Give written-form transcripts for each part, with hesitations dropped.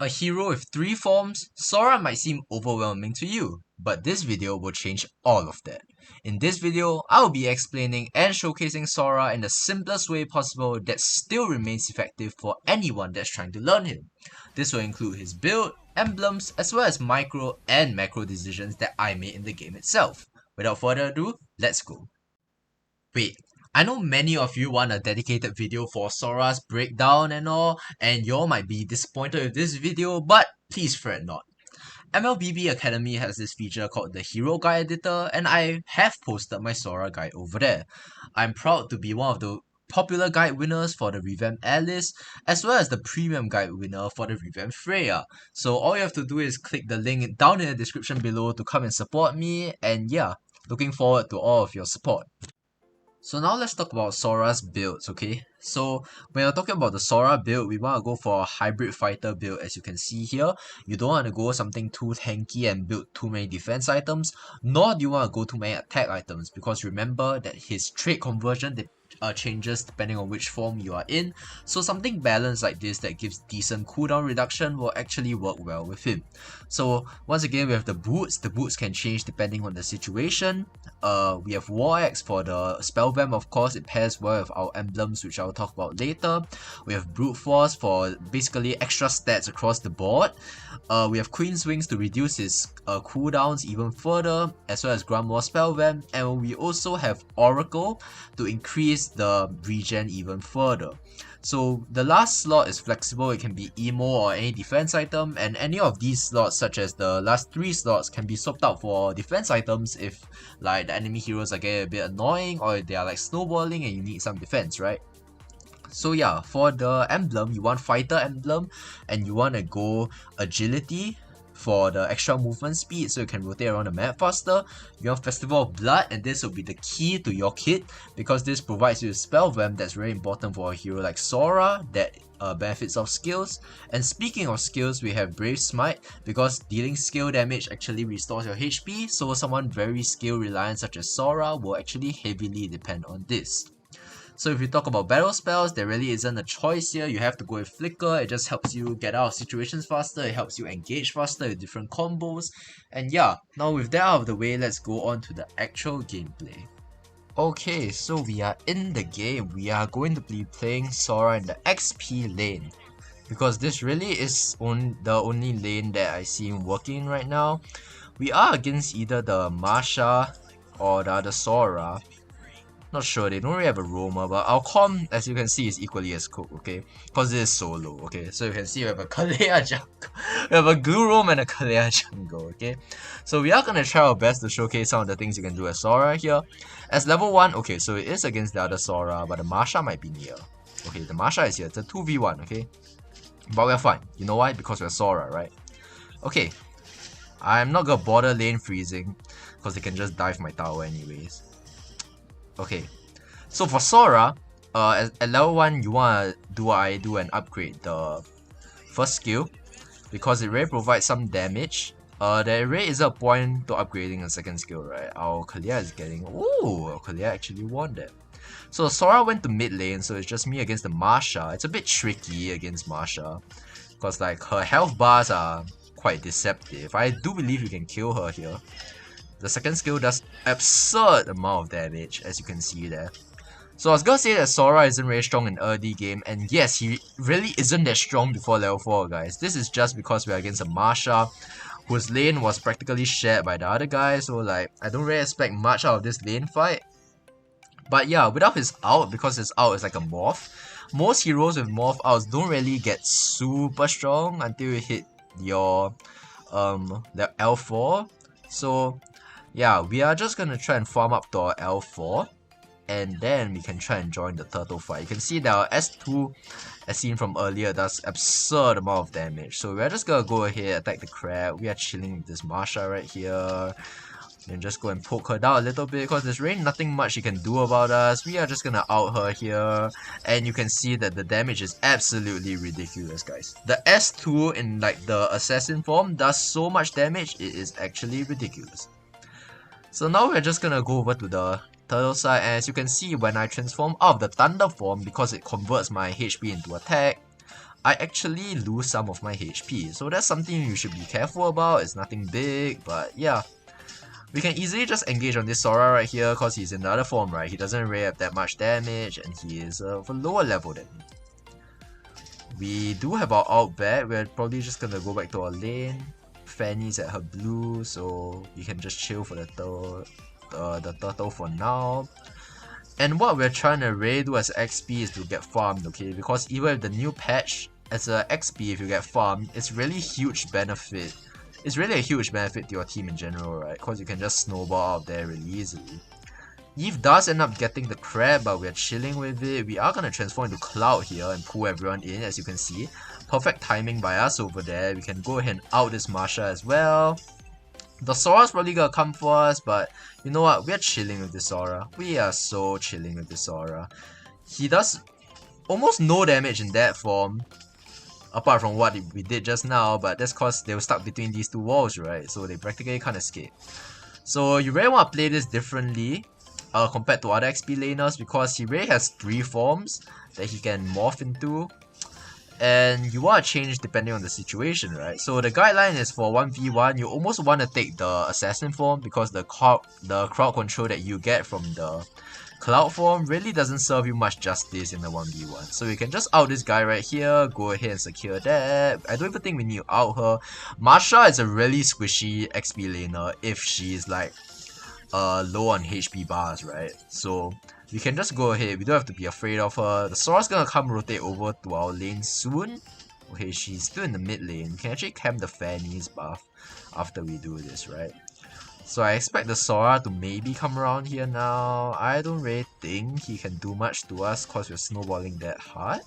A hero with 3 forms, Sora might seem overwhelming to you, but this video will change all of that. In this video, I will be explaining and showcasing Sora in the simplest way possible that still remains effective for anyone that's trying to learn him. This will include his build, emblems, as well as micro and macro decisions that I made in the game itself. Without further ado, let's go. Wait, I know many of you want a dedicated video for Sora's breakdown and all, and y'all might be disappointed with this video, but please fret not. MLBB Academy has this feature called the Hero Guide Editor, and I have posted my Sora guide over there. I'm proud to be one of the popular guide winners for the revamped Alice, as well as the premium guide winner for the revamped Freya. So all you have to do is click the link down in the description below to come and support me, and yeah, looking forward to all of your support. So now let's talk about Sora's builds, okay? So when you're talking about the Sora build, we want to go for a hybrid fighter build, as you can see here. You don't want to go something too tanky and build too many defense items, nor do you want to go too many attack items, because remember that his trait conversion changes depending on which form you are in. So something balanced like this that gives decent cooldown reduction will actually work well with him. So once again, we have the boots. The boots can change depending on the situation. We have War Axe for the spell vamp, of course. It pairs well with our emblems, which I'll talk about later. We have Brute Force for basically extra stats across the board. We have Queen's Wings to reduce his cooldowns even further, as well as Grandma's spell vamp. And we also have Oracle to increase the regen even further. So the last slot is flexible. It can be emo or any defense item, and any of these slots, such as the last 3 slots, can be swapped out for defense items if like the enemy heroes are getting a bit annoying, or they are like snowballing and you need some defense, right? So yeah, for the emblem, you want fighter emblem, and you want to go agility for the extra movement speed so you can rotate around the map faster. You have Festival of Blood, and this will be the key to your kit, because this provides you with spell vamp that's very important for a hero like Sora that benefits off skills. And speaking of skills, we have Brave Smite, because dealing skill damage actually restores your HP, so someone very skill reliant such as Sora will actually heavily depend on this. So if you talk about battle spells, there really isn't a choice here. You have to go with Flicker. It just helps you get out of situations faster. It helps you engage faster with different combos. And yeah, now with that out of the way, let's go on to the actual gameplay. Okay, so we are in the game. We are going to be playing Sora in the XP lane, because this really is the only lane that I see him working right now. We are against either the Masha or the other Sora. Not sure, they don't really have a roamer, but our comp, as you can see, is equally as cool, okay? Because it is solo, okay? So you can see we have a Kalea jungle. We have a Glue Roam and a Kalea jungle, okay? So we are going to try our best to showcase some of the things you can do as Sora here. As level 1, okay, so it is against the other Sora, but the Masha might be near. Okay, the Masha is here. It's a 2v1, okay? But we're fine. You know why? Because we're Sora, right? Okay. I'm not gonna bother lane freezing, because they can just dive my tower anyways. Okay, so for Sora, at level 1, you wanna do what I do and upgrade the first skill, because it really provides some damage. There really is a point to upgrading a second skill, right? Our Kalea is getting... Ooh, our Kalea actually won that. So Sora went to mid lane, so it's just me against the Masha. It's a bit tricky against Masha, because like her health bars are quite deceptive. I do believe you can kill her here. The second skill does absurd amount of damage, as you can see there. So I was gonna say that Sora isn't very strong in early game, and yes, he really isn't that strong before level 4, guys. This is just because we're against a Masha, whose lane was practically shared by the other guy, so like, I don't really expect much out of this lane fight. But yeah, without his ult, because his ult is like a morph, most heroes with morph ults don't really get super strong until you hit your the L4. So yeah, we are just gonna try and farm up to our L4, and then we can try and join the turtle fight. You can see that our S2, as seen from earlier, does absurd amount of damage. So we're just gonna go ahead, attack the crab. We are chilling with this Masha right here. And just go and poke her down a little bit, because there's really nothing much she can do about us. We are just gonna out her here, and you can see that the damage is absolutely ridiculous, guys. The S2 in like the assassin form does so much damage, it is actually ridiculous. So now we're just gonna go over to the turtle side, and as you can see, when I transform out of the thunder form, because it converts my HP into attack, I actually lose some of my HP. So that's something you should be careful about. It's nothing big, but yeah. We can easily just engage on this Sora right here because he's in another form, right? He doesn't really have that much damage and he is of a lower level than me. We do have our ult back. We're probably just gonna go back to our lane. Fanny's at her blue, so we can just chill for the turtle for now. And what we're trying to really do as XP is to get farmed, okay? Because even with the new patch, as a XP, if you get farmed, it's really huge benefit. It's really a huge benefit to your team in general, right? Because you can just snowball out there really easily. Eve does end up getting the crab, but we're chilling with it. We are going to transform into Cloud here and pull everyone in, as you can see. Perfect timing by us over there. We can go ahead and out this Marsha as well. The Sora's probably going to come for us, but you know what? We're chilling with this Sora. We are so chilling with this Sora. He does almost no damage in that form, apart from what we did just now, but that's because they were stuck between these two walls, right? So they practically can't escape. So you really want to play this differently compared to other XP laners, because he really has 3 forms that he can morph into. And you want to change depending on the situation, right? So the guideline is for 1v1, you almost want to take the assassin form because the crowd control that you get from the Cloud form really doesn't serve you much justice in the 1v1. So you can just out this guy right here, go ahead and secure that. I don't even think we need to out her. Marsha is a really squishy XP laner if she's like low on HP bars, right? So we can just go ahead, we don't have to be afraid of her. The Sora's gonna come rotate over to our lane soon. Okay, she's still in the mid lane. We can actually camp the Fanny's buff after we do this, right? So I expect the Sora to maybe come around here now. I don't really think he can do much to us because we're snowballing that hard.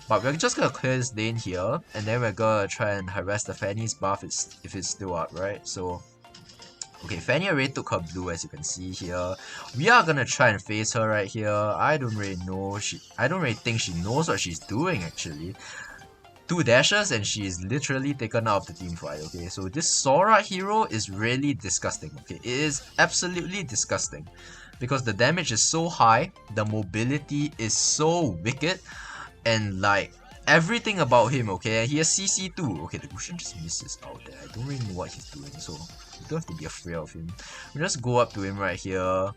But we're just gonna clear this lane here, and then we're gonna try and harass the Fanny's buff if it's still up, right? So, okay, Fanny already took her blue, as you can see here. We are gonna try and face her right here. I don't really think she knows what she's doing actually. 2 dashes and she is literally taken out of the team fight, okay? So this Sora hero is really disgusting, okay? It is absolutely disgusting. Because the damage is so high, the mobility is so wicked, and like, everything about him, okay? And he has CC too. Okay, the Lucian just misses out there. I don't really know what he's doing, so you don't have to be afraid of him. We just go up to him right here. Don't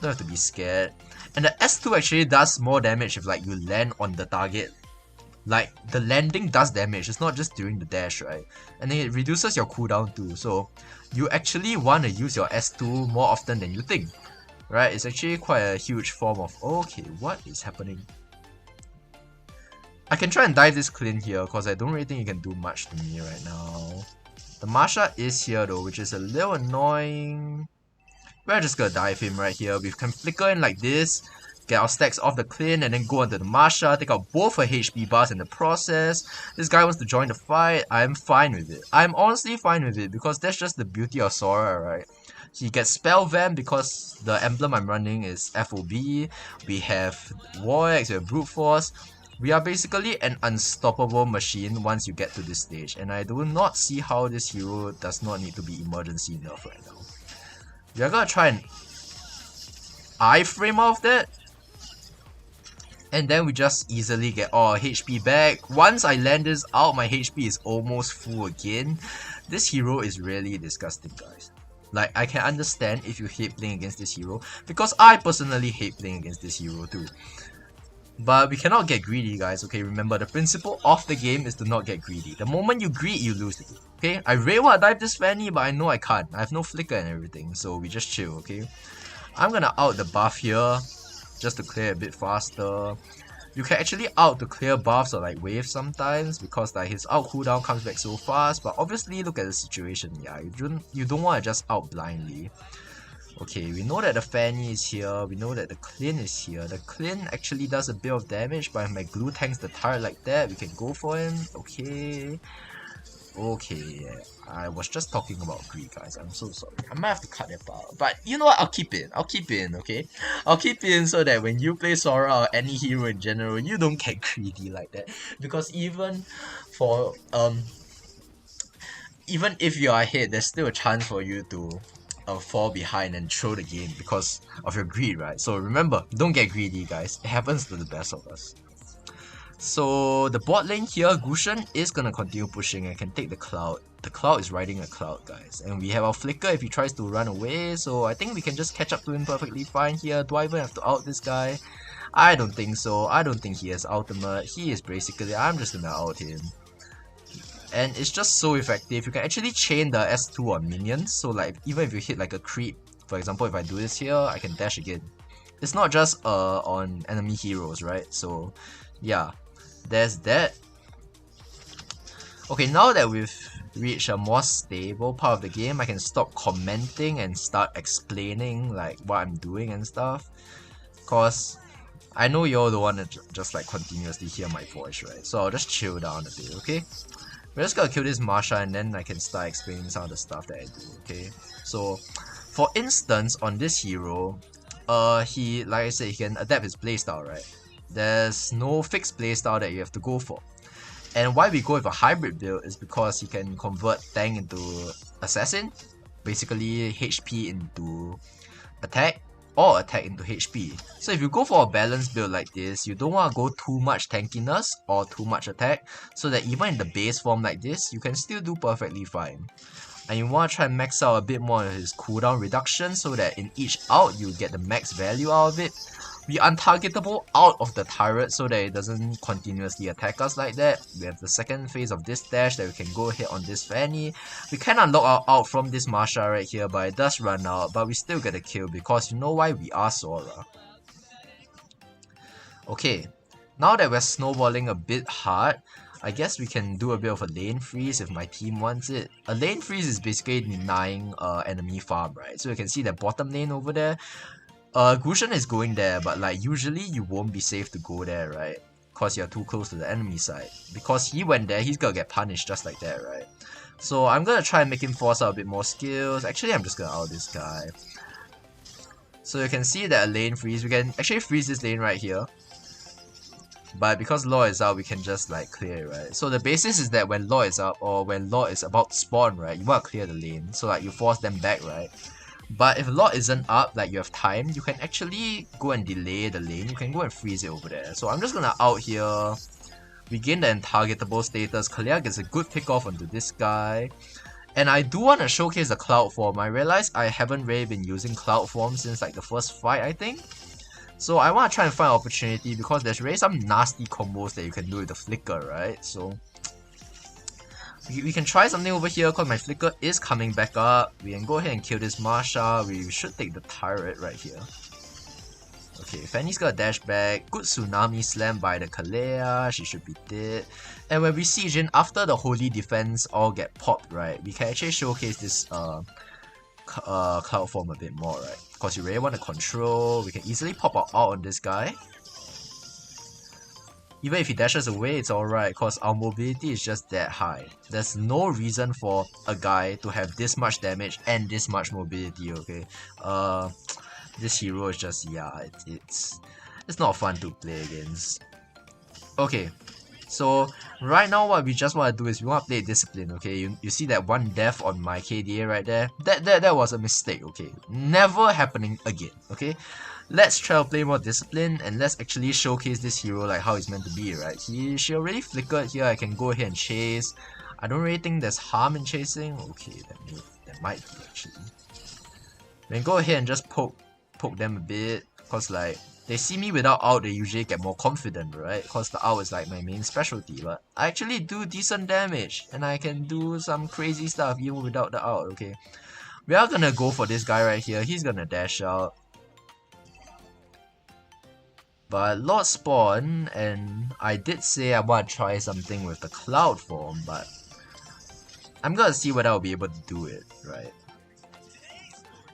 have to be scared. And the S2 actually does more damage if like you land on the target. Like, the landing does damage, it's not just during the dash, right? And then it reduces your cooldown too, so you actually want to use your S2 more often than you think, right? It's actually quite a huge form of... Okay, what is happening? I can try and dive this clean here, because I don't really think you can do much to me right now. The Marsha is here though, which is a little annoying. We're just gonna dive him right here. We can flicker in like this, get our stacks off the clean, and then go onto the Marsha, take out both her HP bars in the process. This guy wants to join the fight. I'm fine with it. I'm honestly fine with it, because that's just the beauty of Sora, right? He gets spell vamp because the emblem I'm running is FOB. We have War Axe, we have Brute Force. We are basically an unstoppable machine once you get to this stage, and I do not see how this hero does not need to be emergency nerf right now. We are gonna try and iframe off that, and then we just easily get all our HP back. Once I land this out, my HP is almost full again. This hero is really disgusting, guys. Like, I can understand if you hate playing against this hero, because I personally hate playing against this hero too. But we cannot get greedy, guys, okay? Remember, the principle of the game is to not get greedy. The moment you greed, you lose the game, okay? I really want to dive this Fanny, but I know I can't. I have no flicker and everything, so we just chill, okay? I'm gonna out the buff here, just to clear a bit faster. You can actually out to clear buffs or like waves sometimes, because like his out cooldown comes back so fast, but obviously look at the situation, yeah, you don't want to just out blindly. Okay, we know that the Fanny is here, we know that the Clin is here. The Clin actually does a bit of damage, but if my glue tanks the turret like that, we can go for him. Okay. Okay, I was just talking about greed, guys. I'm so sorry. I might have to cut that part. But you know what? I'll keep it. I'll keep it in, okay? I'll keep it in so that when you play Sora or any hero in general, you don't get greedy like that. Because even for even if you are ahead, there's still a chance for you to fall behind and throw the game because of your greed, right? So remember, don't get greedy, guys. It happens to the best of us. So the bot lane here, Gushen is gonna continue pushing and can take the cloud. The cloud is riding a cloud, guys. And we have our flicker if he tries to run away, so I think we can just catch up to him perfectly fine here. Do I even have to out this guy? I don't think so. I don't think he has ultimate. He is basically, I'm just gonna out him. And it's just so effective. You can actually chain the S2 on minions, so like even if you hit like a creep, for example, if I do this here, I can dash again. It's not just on enemy heroes, right? So yeah, there's that. Okay, now that we've reached a more stable part of the game, I can stop commenting and start explaining like what I'm doing and stuff. Cause I know you all don't want to just like continuously hear my voice, right? So I'll just chill down a bit, okay? We're just gonna kill this Marsha and then I can start explaining some of the stuff that I do, okay? So, for instance, on this hero, he, like I said, he can adapt his playstyle, right? There's no fixed playstyle that you have to go for. And why we go with a hybrid build is because he can convert tank into assassin, basically HP into attack, or attack into HP. So if you go for a balanced build like this, you don't want to go too much tankiness or too much attack, so that even in the base form like this, you can still do perfectly fine. And you want to try and max out a bit more of his cooldown reduction so that in each out you get the max value out of it. We untargetable out of the turret so that it doesn't continuously attack us like that. We have the second phase of this dash that we can go ahead on this Fanny. We can unlock our out from this Marsha right here, but it does run out, but we still get a kill because you know why? We are Sora. Okay, now that we're snowballing a bit hard, I guess we can do a bit of a lane freeze if my team wants it. A lane freeze is basically denying enemy farm, right? So you can see that bottom lane over there. Gushen is going there, but like usually you won't be safe to go there, right? Because you're too close to the enemy side. Because he went there, he's gonna get punished just like that, right? So I'm gonna try and make him force out a bit more skills. Actually, I'm just gonna out this guy. So you can see that a lane freeze, we can actually freeze this lane right here. But because Law is out, we can just like clear it, right? So the basis is that when Law is up or when Law is about to spawn, right, you want to clear the lane. So like you force them back, right? But if Law isn't up, like you have time, you can actually go and delay the lane. You can go and freeze it over there. So I'm just gonna out here. We gain the untargetable status. Kalia gets a good pick off onto this guy. And I do want to showcase the cloud form. I realize I haven't really been using cloud form since like the first fight, I think. So I want to try and find an opportunity because there's really some nasty combos that you can do with the flicker, right? So we can try something over here because my flicker is coming back up. We can go ahead and kill this Marsha. We should take the turret right here. Okay, Fanny's got a dash back. Good tsunami slam by the Kalea. She should be dead. And when we siege in, after the holy defense all get popped, right, we can actually showcase this cloud form a bit more, right? Because you really want to control. We can easily pop out on this guy. Even if he dashes away, it's alright because our mobility is just that high. There's no reason for a guy to have this much damage and this much mobility, okay? This hero is just, yeah, it's not fun to play against. Okay, so right now what we just want to do is we want to play discipline, okay? You see that one death on my KDA right there? That was a mistake, okay? Never happening again, okay? Let's try to play more discipline and let's actually showcase this hero like how he's meant to be, right? She already flickered here, I can go ahead and chase. I don't really think there's harm in chasing. Okay, that might be actually. Then go ahead and just poke them a bit, cause like they see me without ult, they usually get more confident, right? Cause the ult is like my main specialty, but I actually do decent damage and I can do some crazy stuff even without the ult, okay? We are gonna go for this guy right here, he's gonna dash out. But Lord spawn, and I did say I want to try something with the cloud form, but I'm gonna see whether I'll be able to do it, right?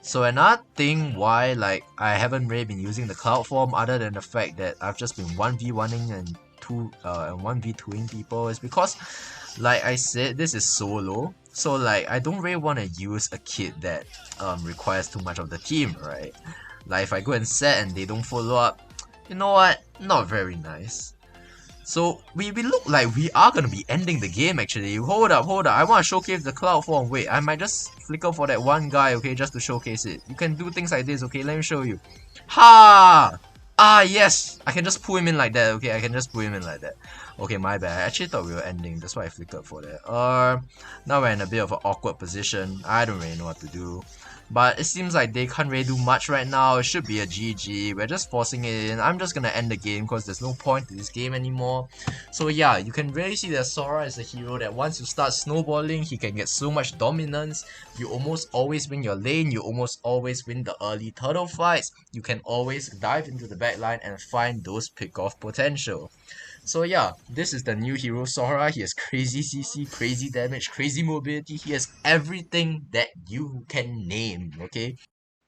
So another thing why like I haven't really been using the cloud form other than the fact that I've just been 1v1ing and 1v2ing people is because like I said, this is solo. So like I don't really want to use a kit that requires too much of the team, right? Like if I go and set and they don't follow up, you know what? Not very nice. So we look like we are gonna be ending the game actually. Hold up. I want to showcase the cloud form. Wait, I might just flicker for that one guy, okay, just to showcase it. You can do things like this, okay? Let me show you. Ha! Ah, yes! I can just pull him in like that, okay? I can just pull him in like that. Okay, my bad. I actually thought we were ending. That's why I flickered for that. Now we're in a bit of an awkward position. I don't really know what to do. But it seems like they can't really do much right now. It should be a GG. We're just forcing it in. I'm just gonna end the game because there's no point to this game anymore. So yeah, you can really see that Sora is a hero that once you start snowballing, he can get so much dominance. You almost always win your lane. You almost always win the early turtle fights. You can always dive into the backline and find those pick-off potential. So yeah, this is the new hero Sora. He has crazy CC, crazy damage, crazy mobility. He has everything that you can name, okay?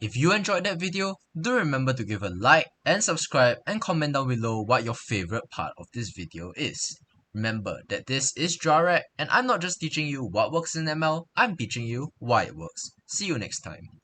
If you enjoyed that video, do remember to give a like and subscribe and comment down below what your favorite part of this video is. Remember that this is Jarek and I'm not just teaching you what works in ML, I'm teaching you why it works. See you next time.